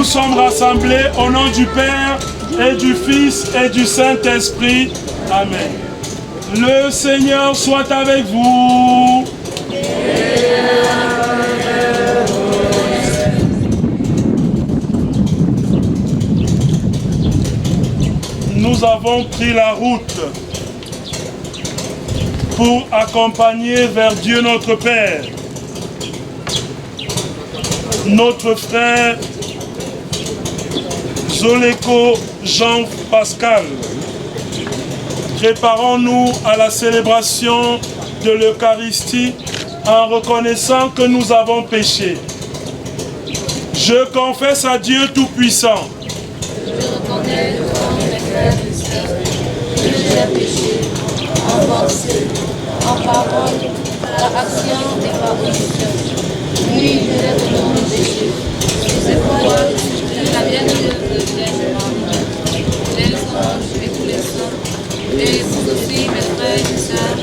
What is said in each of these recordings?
sommes rassemblés au nom du Père et du Fils et du Saint-Esprit. Amen. Le Seigneur soit avec vous. Nous avons pris la route pour accompagner vers Dieu notre Père notre frère Zoleko Jean-Pascal. Préparons-nous à la célébration de l'Eucharistie en reconnaissant que nous avons péché. Je confesse à Dieu Tout-Puissant. Je reconnais devant mes frères et sœurs que j'ai péché en pensée, en parole, par action et par omission. Oui, je l'ai vraiment péché. C'est pourquoi je supplie la bienheureuse Vierge Marie, les anges et tous les saints, et vous aussi mes frères et sœurs,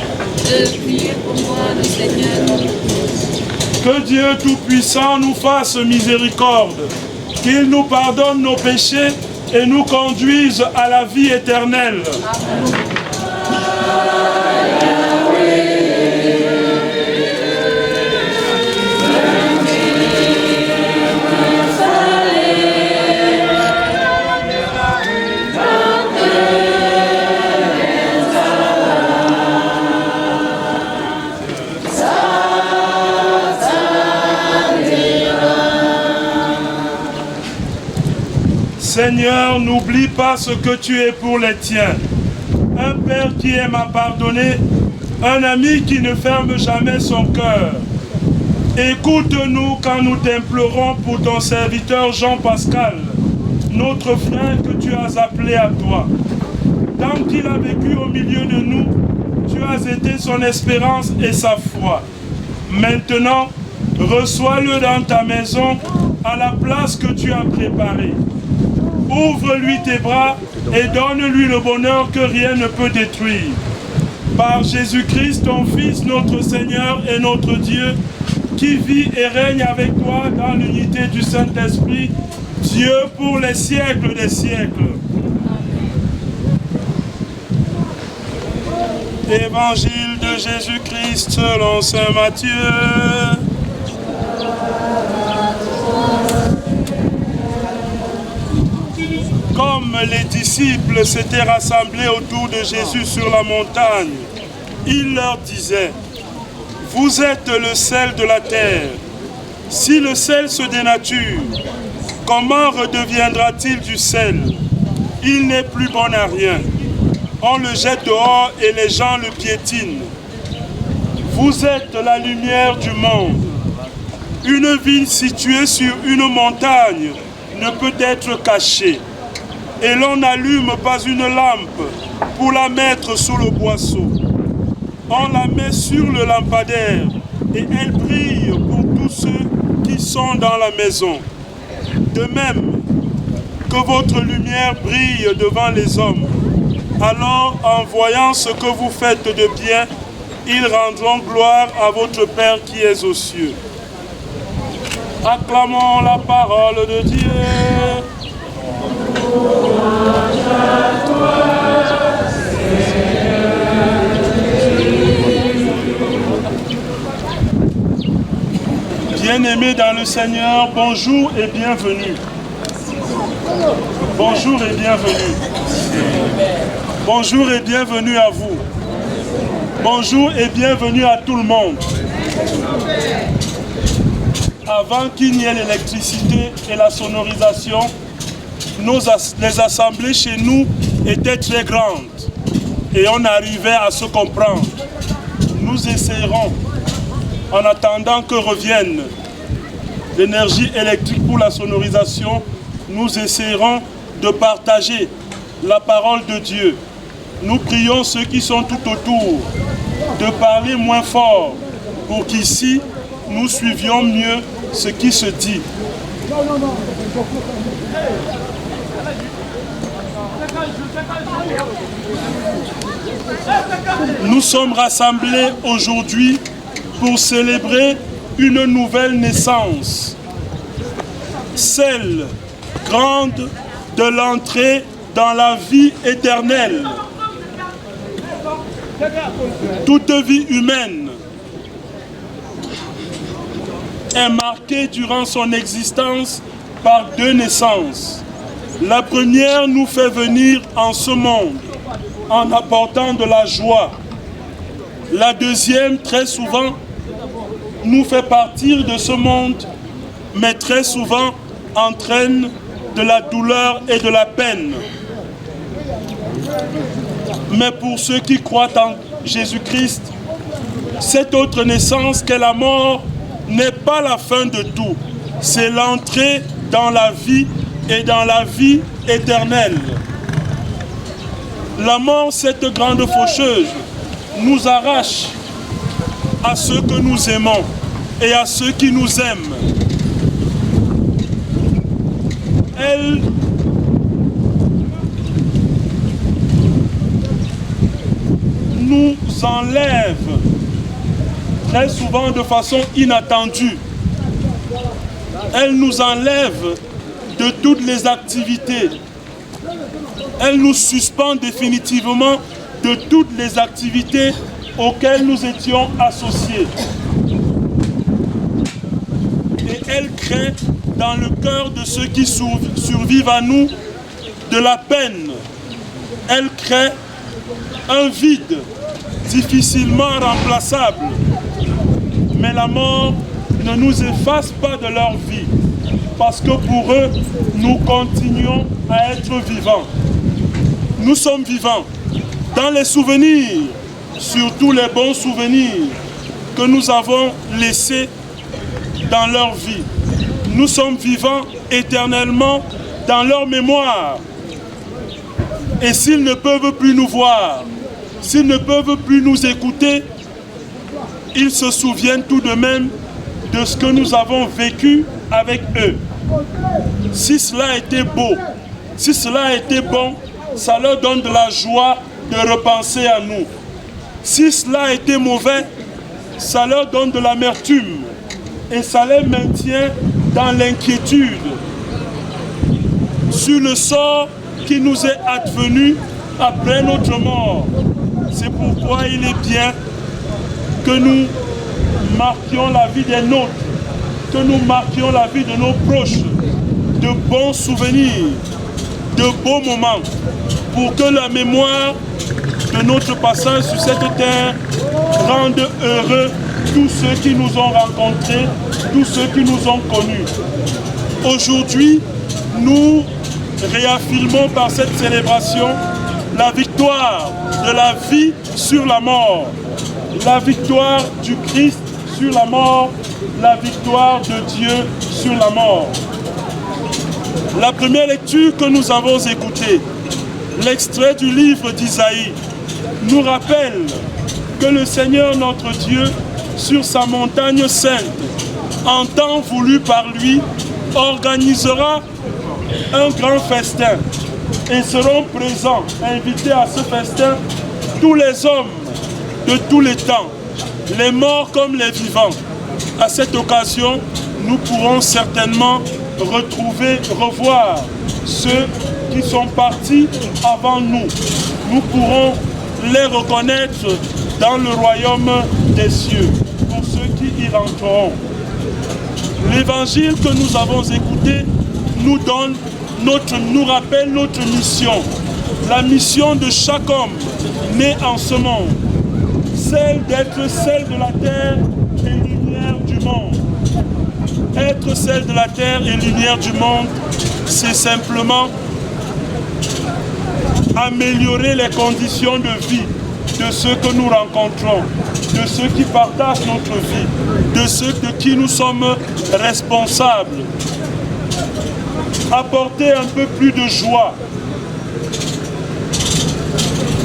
de prier pour moi le Seigneur notre Dieu. Que Dieu Tout-Puissant nous fasse miséricorde, qu'il nous pardonne nos péchés et nous conduise à la vie éternelle. Amen. Seigneur, n'oublie pas ce que tu es pour les tiens. Un Père qui aime à pardonner, un ami qui ne ferme jamais son cœur. Écoute-nous quand nous t'implorons pour ton serviteur Jean-Pascal, notre frère que tu as appelé à toi. Tant qu'il a vécu au milieu de nous, tu as été son espérance et sa foi. Maintenant, reçois-le dans ta maison à la place que tu as préparée. Ouvre-lui tes bras et donne-lui le bonheur que rien ne peut détruire. Par Jésus-Christ, ton Fils, notre Seigneur et notre Dieu, qui vit et règne avec toi dans l'unité du Saint-Esprit, Dieu pour les siècles des siècles. Évangile de Jésus-Christ selon saint Matthieu. Comme les disciples s'étaient rassemblés autour de Jésus sur la montagne, il leur disait: vous êtes le sel de la terre. Si le sel se dénature, comment redeviendra-t-il du sel? Il n'est plus bon à rien. On le jette dehors et les gens le piétinent. Vous êtes la lumière du monde. Une ville située sur une montagne ne peut être cachée. Et l'on n'allume pas une lampe pour la mettre sous le boisseau. On la met sur le lampadaire et elle brille pour tous ceux qui sont dans la maison. De même que votre lumière brille devant les hommes, alors en voyant ce que vous faites de bien, ils rendront gloire à votre Père qui est aux cieux. Acclamons la parole de Dieu. Bien-aimés dans le Seigneur, bonjour et bienvenue. Bonjour et bienvenue. Bonjour et bienvenue à vous. Bonjour et bienvenue à tout le monde. Avant qu'il n'y ait l'électricité et la sonorisation, les assemblées chez nous étaient très grandes et on arrivait à se comprendre. Nous essayerons, en attendant que revienne l'énergie électrique pour la sonorisation, nous essayerons de partager la parole de Dieu. Nous prions ceux qui sont tout autour de parler moins fort pour qu'ici nous suivions mieux ce qui se dit. Nous sommes rassemblés aujourd'hui pour célébrer une nouvelle naissance, celle grande de l'entrée dans la vie éternelle. Toute vie humaine est marquée durant son existence par deux naissances. La première nous fait venir en ce monde en apportant de la joie. La deuxième, très souvent, nous fait partir de ce monde, mais très souvent entraîne de la douleur et de la peine. Mais pour ceux qui croient en Jésus-Christ, cette autre naissance qu'est la mort n'est pas la fin de tout. C'est l'entrée dans la vie et dans la vie éternelle. La mort, cette grande faucheuse, nous arrache à ceux que nous aimons et à ceux qui nous aiment. Elle nous enlève très souvent de façon inattendue. Elle nous enlève de toutes les activités. Elle nous suspend définitivement de toutes les activités auxquelles nous étions associés. Et elle crée dans le cœur de ceux qui survivent à nous de la peine. Elle crée un vide difficilement remplaçable. Mais la mort ne nous efface pas de leur vie, parce que pour eux, nous continuons à être vivants. Nous sommes vivants dans les souvenirs, surtout les bons souvenirs que nous avons laissés dans leur vie. Nous sommes vivants éternellement dans leur mémoire. Et s'ils ne peuvent plus nous voir, s'ils ne peuvent plus nous écouter, ils se souviennent tout de même de ce que nous avons vécu avec eux. Si cela a été beau, si cela a été bon, ça leur donne de la joie de repenser à nous. Si cela a été mauvais, ça leur donne de l'amertume et ça les maintient dans l'inquiétude sur le sort qui nous est advenu après notre mort. C'est pourquoi il est bien que nous marquions la vie des nôtres, que nous marquions la vie de nos proches, de bons souvenirs, de beaux moments, pour que la mémoire de notre passage sur cette terre rende heureux tous ceux qui nous ont rencontrés, tous ceux qui nous ont connus. Aujourd'hui, nous réaffirmons par cette célébration la victoire de la vie sur la mort, la victoire du Christ sur la mort, la victoire de Dieu sur la mort. La première lecture que nous avons écoutée, l'extrait du livre d'Isaïe, nous rappelle que le Seigneur notre Dieu, sur sa montagne sainte, en temps voulu par lui, organisera un grand festin et seront présents, invités à ce festin, tous les hommes de tous les temps, les morts comme les vivants. À cette occasion, nous pourrons certainement revoir ceux qui sont partis avant nous. Nous pourrons les reconnaître dans le royaume des cieux, pour ceux qui y rentreront. L'évangile que nous avons écouté nous rappelle notre mission, la mission de chaque homme né en ce monde, celle d'être celle de la terre et lumière du monde. Être celle de la terre et lumière du monde, c'est simplement améliorer les conditions de vie de ceux que nous rencontrons, de ceux qui partagent notre vie, de ceux de qui nous sommes responsables. Apporter un peu plus de joie.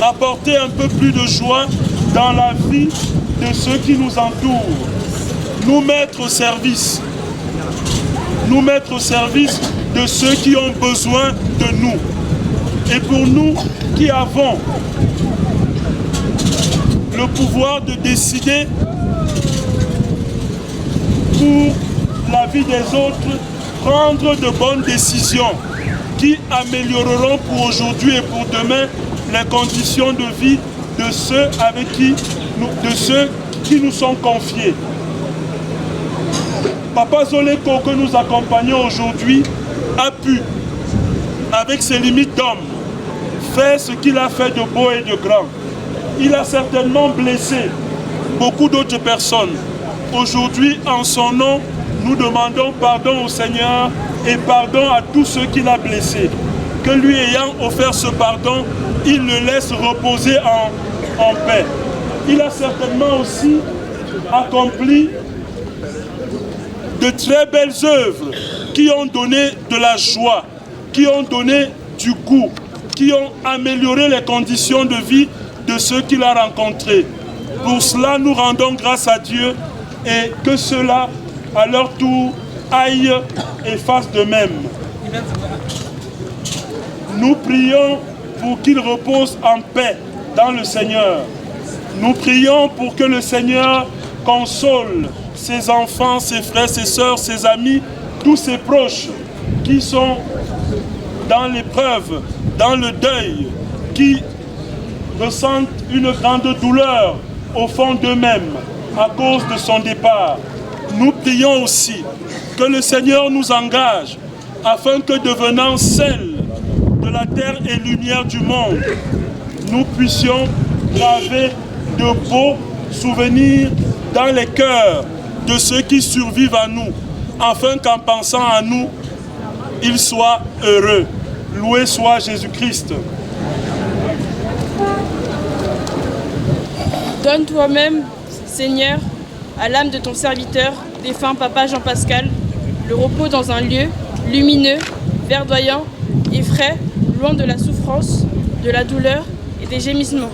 Apporter un peu plus de joie dans la vie de ceux qui nous entourent. Nous mettre au service. Nous mettre au service de ceux qui ont besoin de nous. Et pour nous qui avons le pouvoir de décider pour la vie des autres, prendre de bonnes décisions qui amélioreront pour aujourd'hui et pour demain les conditions de vie de ceux qui nous sont confiés. Papa Zoleko, que nous accompagnons aujourd'hui, a pu, avec ses limites d'homme, faire ce qu'il a fait de beau et de grand. Il a certainement blessé beaucoup d'autres personnes. Aujourd'hui, en son nom, nous demandons pardon au Seigneur et pardon à tous ceux qu'il a blessés. Que lui ayant offert ce pardon, il le laisse reposer en paix. Il a certainement aussi accompli de très belles œuvres qui ont donné de la joie, qui ont donné du goût, qui ont amélioré les conditions de vie de ceux qu'il a rencontrés. Pour cela, nous rendons grâce à Dieu et que ceux-là, à leur tour, aillent et fassent de même. Nous prions pour qu'ils reposent en paix dans le Seigneur. Nous prions pour que le Seigneur console ses enfants, ses frères, ses sœurs, ses amis, tous ses proches qui sont dans l'épreuve, dans le deuil, qui ressentent une grande douleur au fond d'eux-mêmes à cause de son départ. Nous prions aussi que le Seigneur nous engage afin que devenant sel de la terre et lumière du monde, nous puissions graver de beaux souvenirs dans les cœurs de ceux qui survivent à nous, afin qu'en pensant à nous, ils soient heureux. Loué soit Jésus-Christ. Donne toi-même, Seigneur, à l'âme de ton serviteur, défunt Papa Jean-Pascal, le repos dans un lieu lumineux, verdoyant et frais, loin de la souffrance, de la douleur et des gémissements.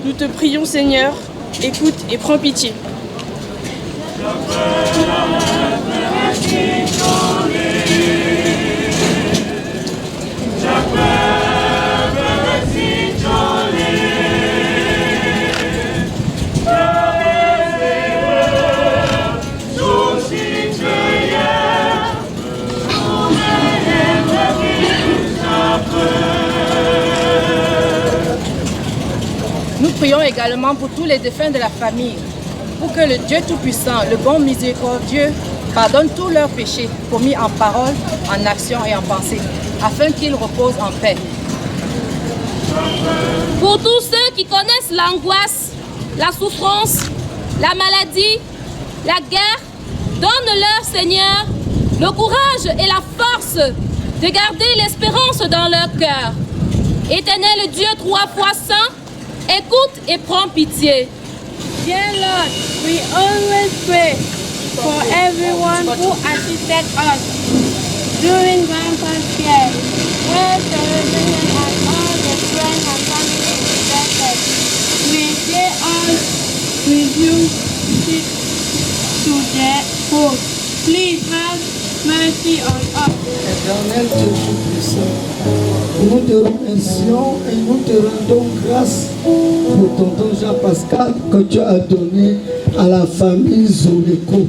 Nous te prions, Seigneur, écoute et prends pitié. Nous prions également pour tous les défunts de la famille, pour que le Dieu Tout-Puissant, le bon miséricordieux, pardonne tous leurs péchés commis en parole, en action et en pensée, afin qu'ils reposent en paix. Pour tous ceux qui connaissent l'angoisse, la souffrance, la maladie, la guerre, donne-leur, Seigneur, le courage et la force de garder l'espérance dans leur cœur. Éternel Dieu, 3 fois saint, écoute et prends pitié. Dear Lord, we always pray for everyone who assisted us during Grandpa's care, where celebration and all the friends and family presented. May they all resume to their home. Please have mercy on us. Éternel Dieu Tout-Puissant, nous te remercions et nous te rendons grâce pour tonton Jean-Pascal que tu as donné à la famille Zoleko.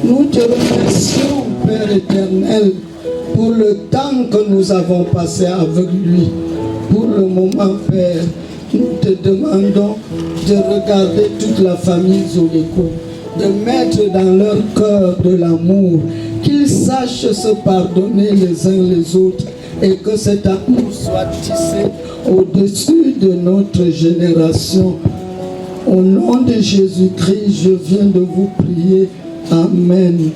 Nous te remercions, Père éternel, pour le temps que nous avons passé avec lui. Pour le moment, Père, nous te demandons de regarder toute la famille Zoleko, de mettre dans leur cœur de l'amour, qu'ils sachent se pardonner les uns les autres et que cet amour soit tissé au-dessus de notre génération. Au nom de Jésus-Christ, je viens de vous prier. Amen.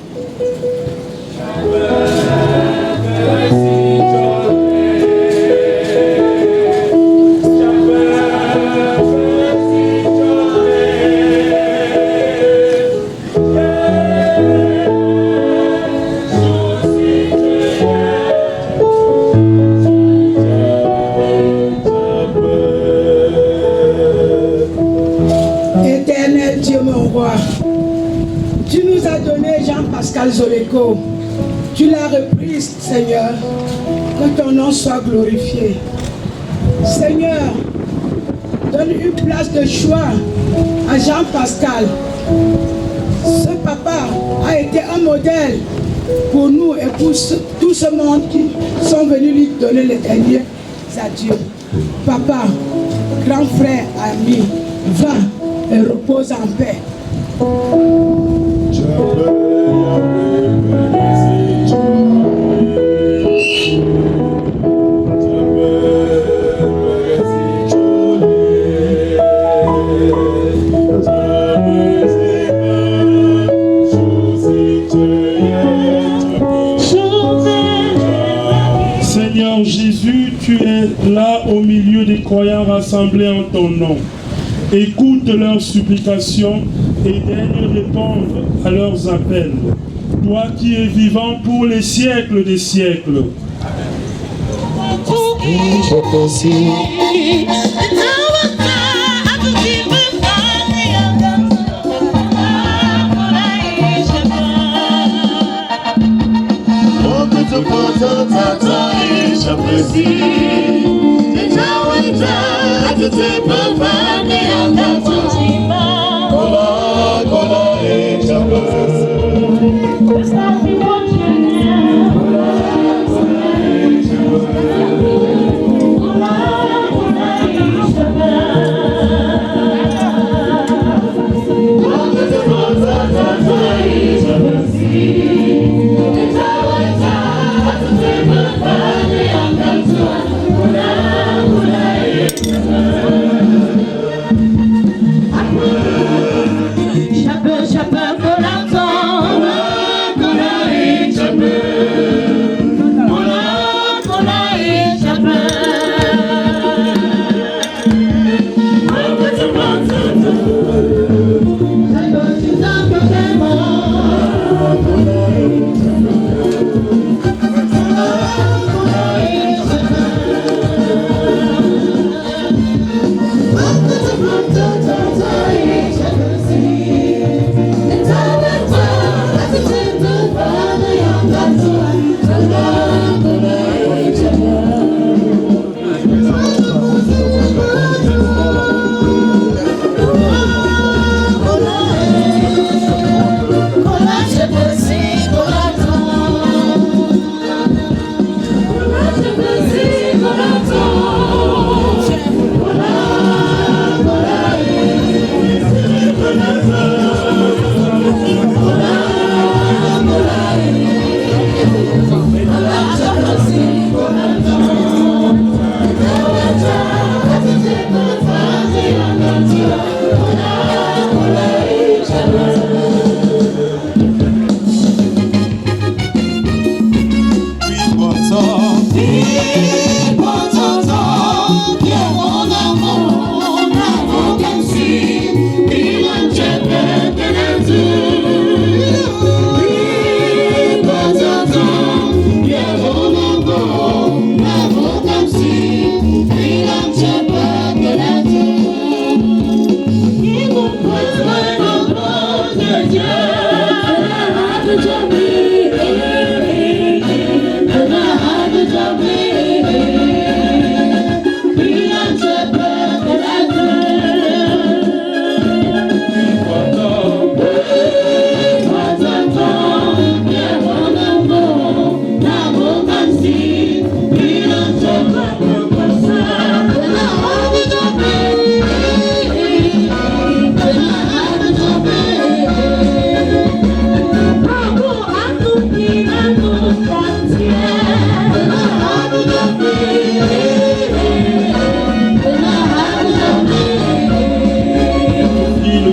Éternel Dieu mon roi, tu nous as donné Jean-Pascal Zoleko. Tu l'as repris, Seigneur. Que ton nom soit glorifié. Seigneur, donne une place de choix à Jean-Pascal. Ce papa a été un modèle pour nous et pour tout ce monde qui sont venus lui donner les derniers adieux. Papa, grand frère, ami, va et repose en paix. Seigneur Jésus, tu es là au milieu des croyants rassemblés en ton nom. Écoute leurs supplications et daigne répondre à leurs appels. Toi qui es vivant pour les siècles des siècles.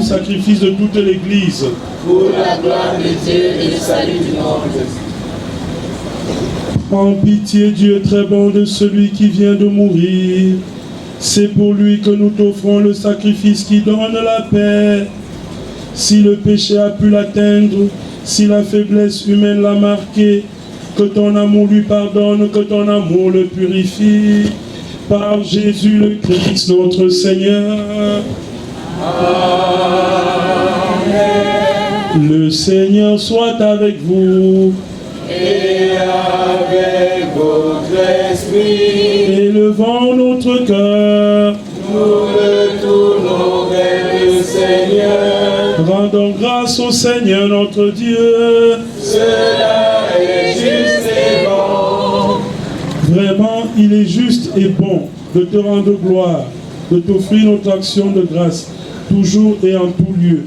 Sacrifice de toute l'Église. Pour la gloire de Dieu et le salut du monde. En pitié, Dieu très bon, de celui qui vient de mourir. C'est pour lui que nous t'offrons le sacrifice qui donne la paix. Si le péché a pu l'atteindre, si la faiblesse humaine l'a marqué, que ton amour lui pardonne, que ton amour le purifie. Par Jésus le Christ, notre Seigneur. Amen. Le Seigneur soit avec vous. Et avec votre esprit. Élevons notre cœur. Nous le tournons vers le Seigneur. Rendons grâce au Seigneur notre Dieu. Cela est juste et bon. Vraiment, il est juste et bon de te rendre gloire, de t'offrir notre action de grâce, toujours et en tout lieu.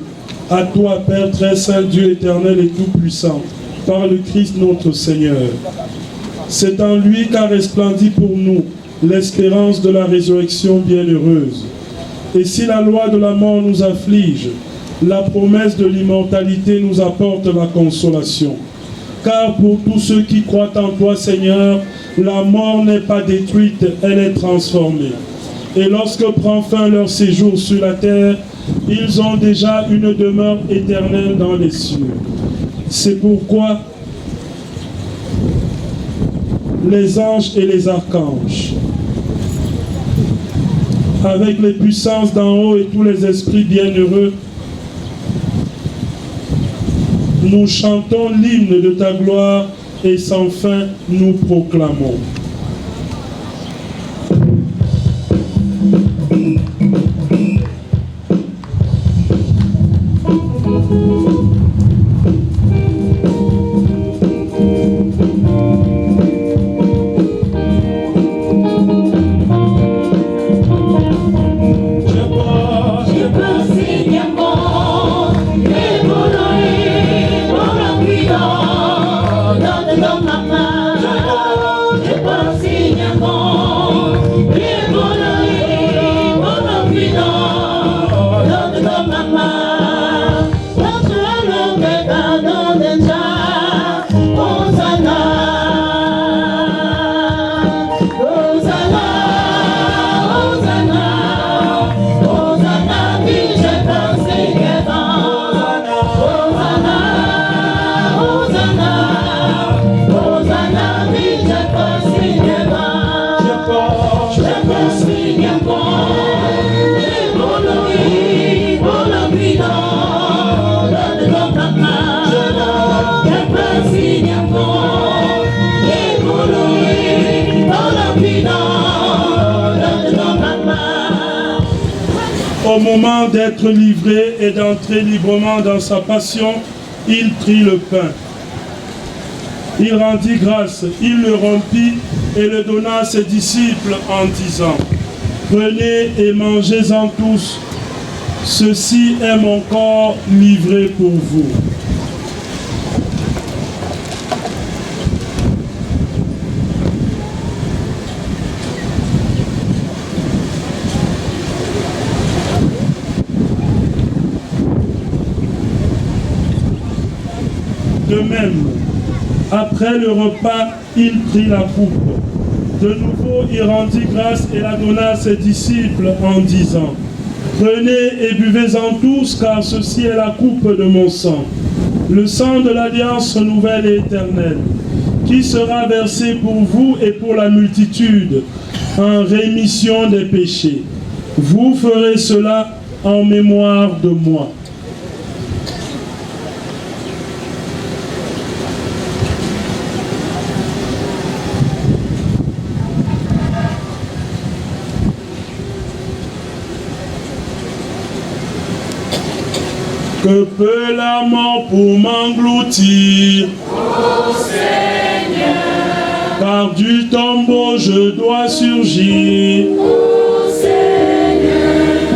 À toi, Père très saint, Dieu éternel et tout-puissant, par le Christ notre Seigneur. C'est en lui qu'a resplendi pour nous l'espérance de la résurrection bienheureuse. Et si la loi de la mort nous afflige, la promesse de l'immortalité nous apporte la consolation. Car pour tous ceux qui croient en toi, Seigneur, la mort n'est pas détruite, elle est transformée. Et lorsque prend fin leur séjour sur la terre, ils ont déjà une demeure éternelle dans les cieux. C'est pourquoi les anges et les archanges, avec les puissances d'en haut et tous les esprits bienheureux, nous chantons l'hymne de ta gloire et sans fin nous proclamons. Au moment d'être livré et d'entrer librement dans sa passion, il prit le pain. Il rendit grâce, il le rompit et le donna à ses disciples en disant: prenez et mangez-en tous, ceci est mon corps livré pour vous. De même, après le repas, il prit la coupe. De nouveau, il rendit grâce et la donna à ses disciples en disant: prenez et buvez-en tous, car ceci est la coupe de mon sang, le sang de l'alliance nouvelle et éternelle, qui sera versé pour vous et pour la multitude en rémission des péchés. Vous ferez cela en mémoire de moi. Que peut la mort pour m'engloutir? Ô Seigneur, Par du tombeau je dois surgir. ô Seigneur,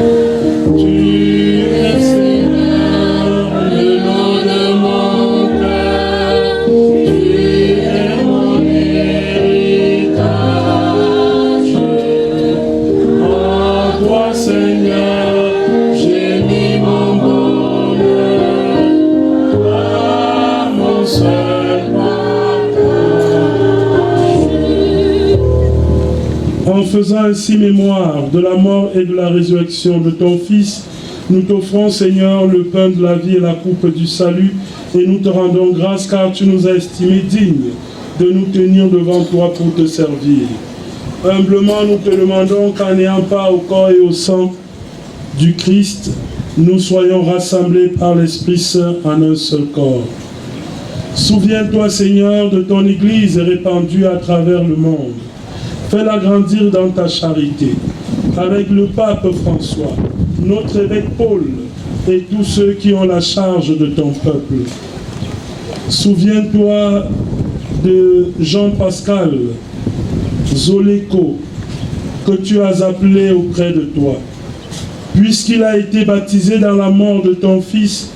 Tu es Seigneur, le nom de mon cœur. Tu es mon héritage. En toi, Seigneur, j'ai mis mon bonheur. Toi, mon seul En faisant ainsi mémoire de la mort et de la résurrection de ton Fils, nous t'offrons, Seigneur, le pain de la vie et la coupe du salut, et nous te rendons grâce car tu nous as estimés dignes de nous tenir devant toi pour te servir. Humblement, nous te demandons qu'en n'ayant pas au corps et au sang du Christ, nous soyons rassemblés par l'Esprit Saint en un seul corps. Souviens-toi, Seigneur, de ton Église répandue à travers le monde. Fais-la grandir dans ta charité, avec le pape François, notre évêque Paul et tous ceux qui ont la charge de ton peuple. Souviens-toi de Jean-Pascal Zoleko, que tu as appelé auprès de toi. Puisqu'il a été baptisé dans la mort de ton Fils,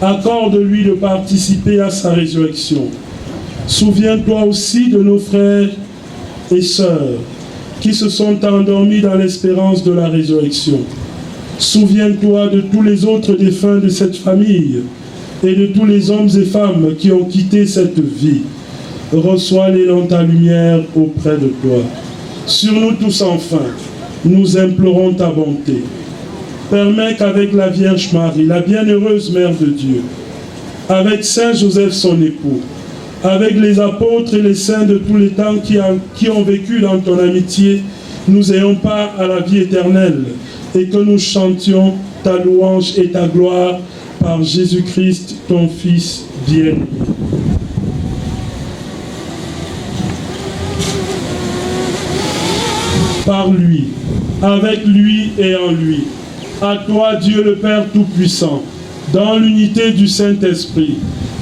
accorde-lui de participer à sa résurrection. Souviens-toi aussi de nos frères et sœurs qui se sont endormis dans l'espérance de la résurrection. Souviens-toi de tous les autres défunts de cette famille et de tous les hommes et femmes qui ont quitté cette vie. Reçois-les dans ta lumière auprès de toi. Sur nous tous enfin, nous implorons ta bonté. Permets qu'avec la Vierge Marie, la bienheureuse Mère de Dieu, avec Saint Joseph son époux, avec les apôtres et les saints de tous les temps qui ont vécu dans ton amitié, nous ayons part à la vie éternelle et que nous chantions ta louange et ta gloire par Jésus-Christ, ton Fils bien-aimé. Par lui, avec lui et en lui. À toi, Dieu le Père Tout-Puissant, dans l'unité du Saint-Esprit,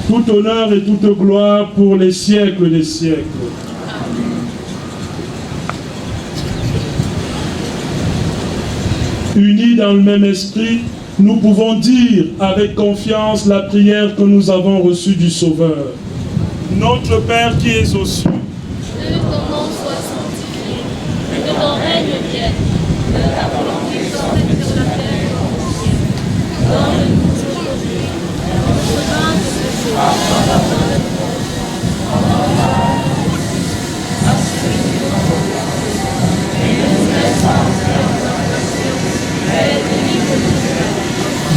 tout honneur et toute gloire pour les siècles des siècles. Unis dans le même esprit, nous pouvons dire avec confiance la prière que nous avons reçue du Sauveur. Notre Père qui es aux cieux, que ton nom soit sanctifié, que ton règne vienne, que ta volonté soit faite sur la terre comme au ciel. Donne-nous aujourd'hui notre pain de ce jour. Pardonne-nous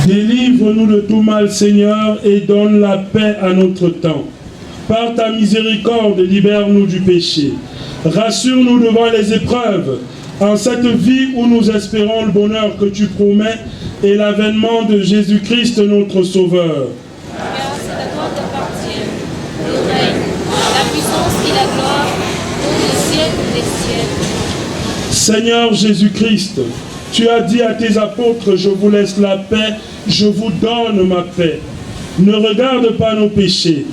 délivre-nous de tout mal, Seigneur, et donne la paix à notre temps. Par ta miséricorde, libère-nous du péché. Rassure-nous devant les épreuves, en cette vie où nous espérons le bonheur que tu promets et l'avènement de Jésus-Christ, notre Sauveur. car c'est à toi t'appartient le règne, la puissance et la gloire pour les siècles des siècles. Seigneur Jésus-Christ, tu as dit à tes apôtres, je vous laisse la paix, je vous donne ma paix. Ne regarde pas nos péchés,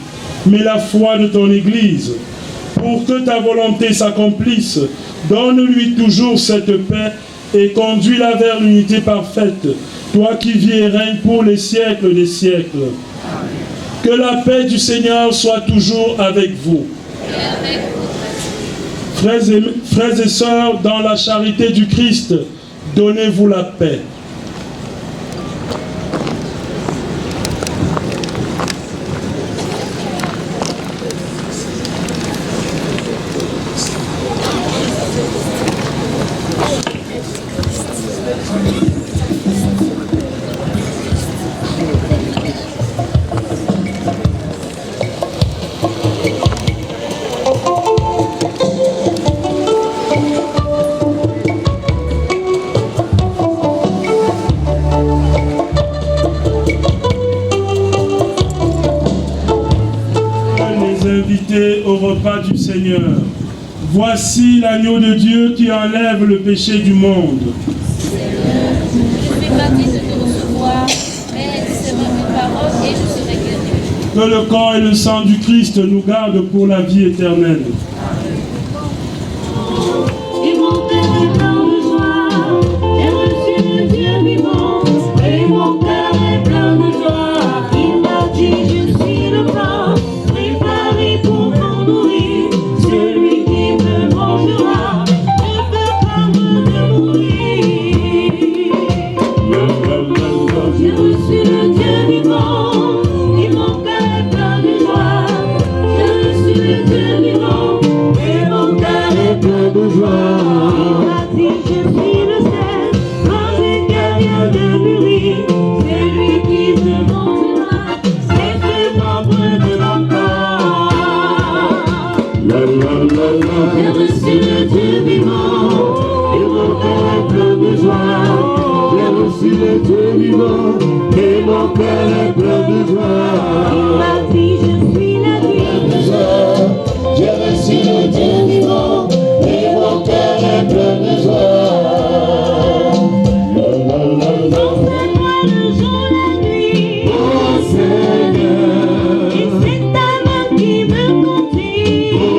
mais la foi de ton Église. Pour que ta volonté s'accomplisse, donne-lui toujours cette paix et conduis-la vers l'unité parfaite, toi qui vis et règnes pour les siècles des siècles. Que la paix du Seigneur soit toujours avec vous. Frères et sœurs, dans la charité du Christ, donnez-vous la paix. Au repas du Seigneur. Voici l'agneau de Dieu qui enlève le péché du monde. Je suis baptisé de te recevoir, mais c'est ma parole et je serai guéri. Que le corps et le sang du Christ nous gardent pour la vie éternelle. Et mon cœur est plein de joie, j'ai reçu le Dieu vivant. Et mon cœur est plein de joie, il m'a dit je suis le pain préparé pour m'en nourrir. Celui qui me mangera ne peut craindre de mourir. J'ai reçu le Dieu vivant, et mon cœur est plein de joie. J'ai reçu le Dieu vivant, et mon cœur est plein de joie. Il m'a dit je suis le sel, quand j'ai rien de mûrir. C'est lui qui me mangera, c'est le membre de mon corps. J'ai reçu le Dieu vivant, et mon cœur est plein de joie. J'ai reçu le Dieu vivant, et mon cœur est plein de joie. Il m'a dit je suis la vie. J'ai reçu le Dieu vivant, et mon cœur est plein de joie. Enseigne-moi le jour, la nuit. Oh Seigneur. Et c'est ta main qui me conduit.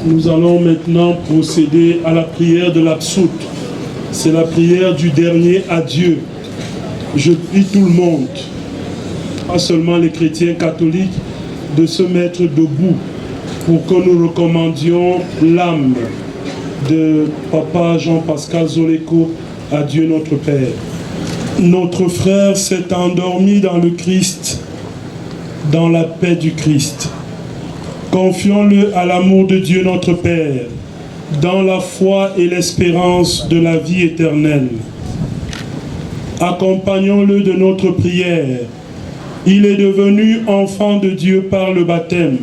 Nous allons maintenant procéder à la prière de l'Absoute. C'est la prière du dernier adieu. Je prie tout le monde, pas seulement les chrétiens catholiques, de se mettre debout pour que nous recommandions l'âme de Papa Jean-Pascal Zoleko à Dieu notre Père. Notre frère s'est endormi dans le Christ, dans la paix du Christ. Confions-le à l'amour de Dieu notre Père, dans la foi et l'espérance de la vie éternelle. Accompagnons-le de notre prière. Il est devenu enfant de Dieu par le baptême.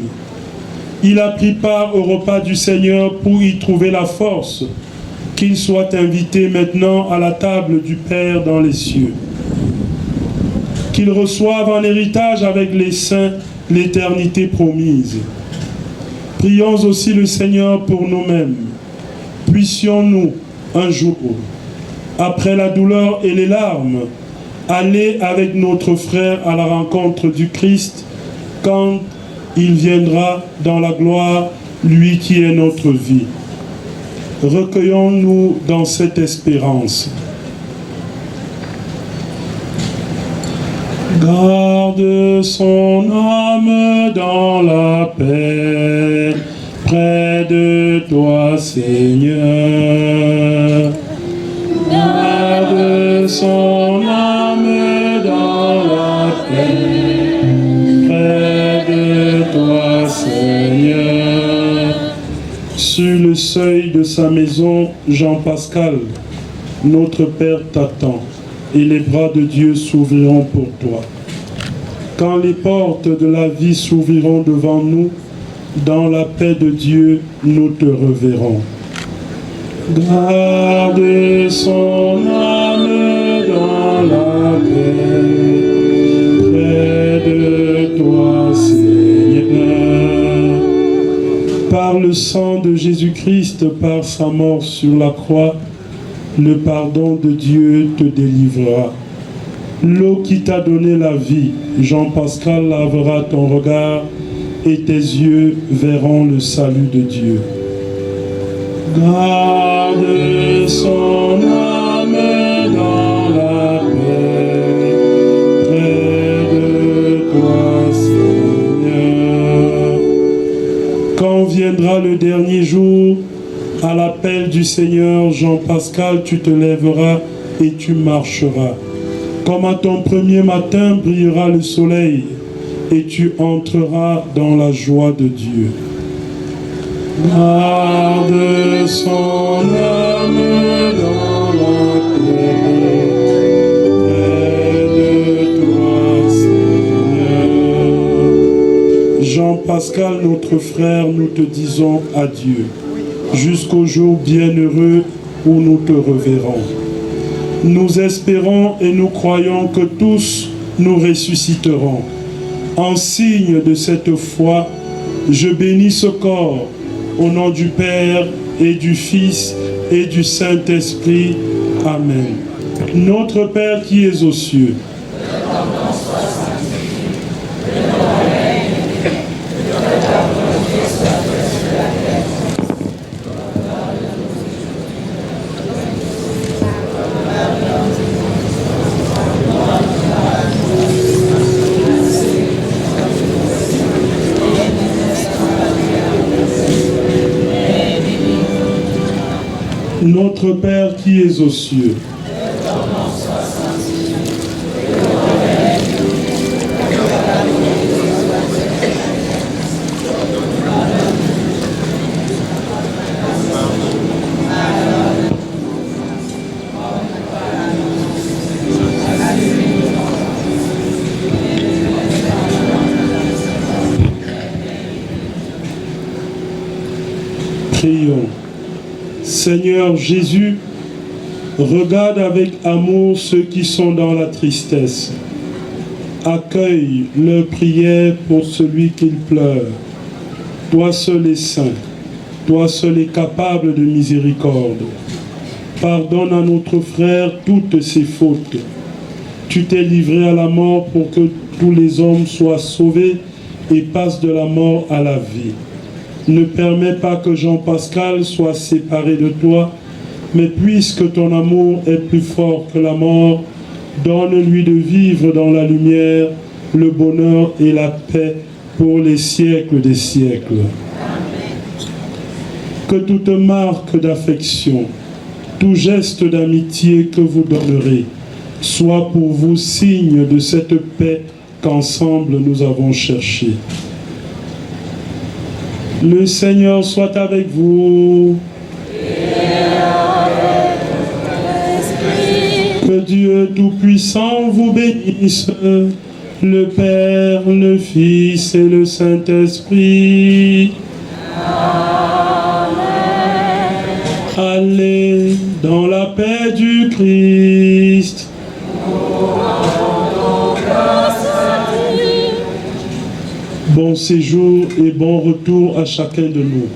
Il a pris part au repas du Seigneur pour y trouver la force, qu'il soit invité maintenant à la table du Père dans les cieux. Qu'il reçoive en héritage avec les saints l'éternité promise. Prions aussi le Seigneur pour nous-mêmes. Puissions-nous un jour, après la douleur et les larmes, aller avec notre frère à la rencontre du Christ quand il viendra dans la gloire, lui qui est notre vie. Recueillons-nous dans cette espérance. Garde son âme dans la paix, près de toi, Seigneur. Garde son âme dans la paix, près de toi, Seigneur. Sur le seuil de sa maison, Jean-Pascal, notre Père t'attend, et les bras de Dieu s'ouvriront pour toi. Quand les portes de la vie s'ouvriront devant nous, dans la paix de Dieu, nous te reverrons. Garde son âme dans la paix, près de toi, Seigneur. Par le sang de Jésus-Christ, par sa mort sur la croix, le pardon de Dieu te délivrera. L'eau qui t'a donné la vie, Jean-Pascal, lavera ton regard et tes yeux verront le salut de Dieu. Garde son âme dans la paix, près de toi, Seigneur. Quand viendra le dernier jour, à l'appel du Seigneur, Jean-Pascal, tu te lèveras et tu marcheras. Comme à ton premier matin brillera le soleil et tu entreras dans la joie de Dieu. Garde son âme dans la paix, près de toi, Seigneur. Jean-Pascal, notre frère, nous te disons adieu, jusqu'au jour bienheureux où nous te reverrons. Nous espérons et nous croyons que tous nous ressusciterons. En signe de cette foi, je bénis ce corps au nom du Père et du Fils et du Saint-Esprit. Amen. Notre Père qui es aux cieux, Notre Père qui es aux cieux, prions. Seigneur Jésus, Regarde avec amour ceux qui sont dans la tristesse. Accueille leurs prières pour celui qu'ils pleurent. Toi seul est saint, toi seul est capable de miséricorde. Pardonne à notre frère toutes ses fautes. Tu t'es livré à la mort pour que tous les hommes soient sauvés et passent de la mort à la vie. Ne permets pas que Jean-Pascal soit séparé de toi, mais puisque ton amour est plus fort que la mort, donne-lui de vivre dans la lumière, le bonheur et la paix pour les siècles des siècles. Que toute marque d'affection, tout geste d'amitié que vous donnerez, soit pour vous signe de cette paix qu'ensemble nous avons cherchée. Le Seigneur soit avec vous. Que Dieu Tout-Puissant vous bénisse, le Père, le Fils et le Saint-Esprit. Allez dans la paix du Christ. Bon séjour et bon retour à chacun de nous.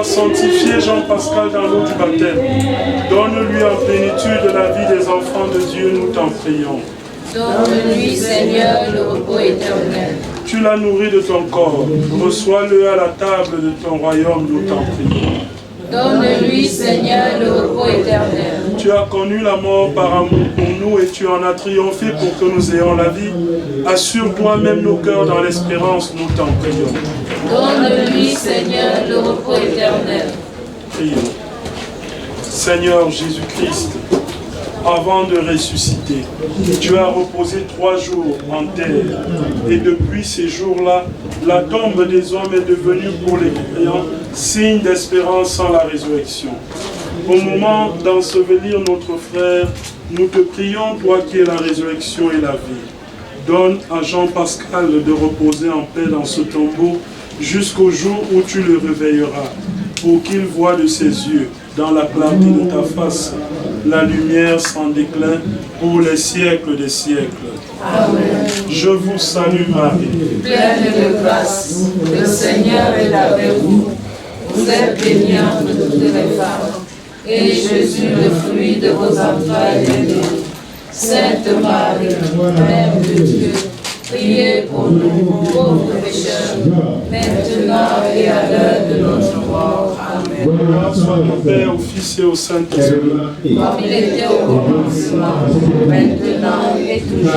Sanctifiez Jean-Pascal dans l'eau du baptême. Donne-lui en plénitude la vie des enfants de Dieu, nous t'en prions. Donne-lui, Seigneur, le repos éternel. Tu l'as nourri de ton corps. Reçois-le à la table de ton royaume, nous t'en prions. Donne-lui, Seigneur, le repos éternel. Tu as connu la mort par amour pour nous et tu en as triomphé pour que nous ayons la vie. Assure-toi même nos cœurs dans l'espérance, nous t'en prions. Donne-lui, Seigneur, le repos éternel. Prions. Seigneur Jésus-Christ, avant de ressusciter, tu as reposé 3 jours en terre. Et depuis ces jours-là, la tombe des hommes est devenue pour les croyants signe d'espérance en la résurrection. Au moment d'ensevelir notre frère, nous te prions, toi qui es la résurrection et la vie. Donne à Jean-Pascal de reposer en paix dans ce tombeau jusqu'au jour où tu le réveilleras, pour qu'il voie de ses yeux, dans la clarté de ta face, la lumière sans déclin pour les siècles des siècles. Amen. Je vous salue Marie, pleine de grâce, le Seigneur est avec vous. Vous êtes bénie entre toutes les femmes, et Jésus, le fruit de vos entrailles, est béni. Sainte Marie, Mère de Dieu, priez pour nous, pauvres pécheurs, maintenant et à l'heure de notre mort. Amen. Gloire soit au Père, au Fils et au Saint-Esprit. Comme il était au commencement, maintenant et toujours,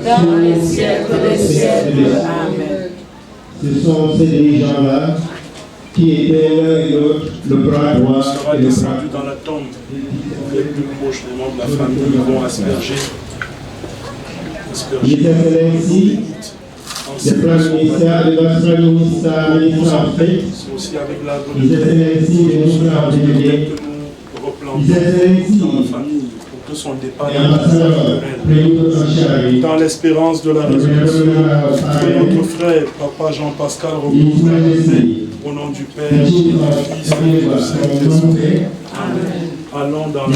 dans les siècles des siècles. Amen. Ce sont ces dirigeants-là qui étaient l'un et l'autre, le bras droit sera et le bras. descendu dans la tombe. Les plus proches des membres de la famille vont asperger. Il était ainsi, le plan ministère de notre ministère Afrique. C'est aussi avec la Il était ainsi, le ministère que délégué. nous replantons Il était ainsi, dans la famille pour que son départ et ambassadeur plénipotentiaire. dans l'espérance de la résurrection. Que notre frère, Papa Jean-Pascal, repose la paix au nom du Père, du Fils et du Saint-Esprit. Amen. Allons dans la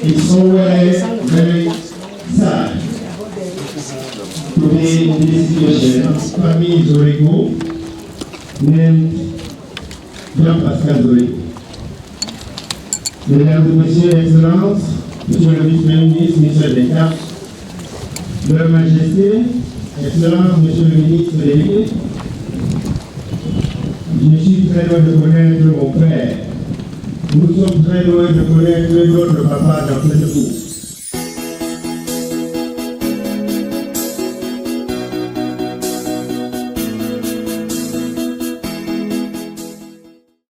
ils sont very sad. Today, in this situation, famille Zorego named Jean-Pascal Zorego. Mesdames et Messieurs, Excellences, Monsieur le vice-ministre, ministre d'État, Leur Majesté, Excellence, Monsieur le ministre délégué, je suis très loin de connaître mon père. Nous sommes très loin de connaître notre papa dans cette cour.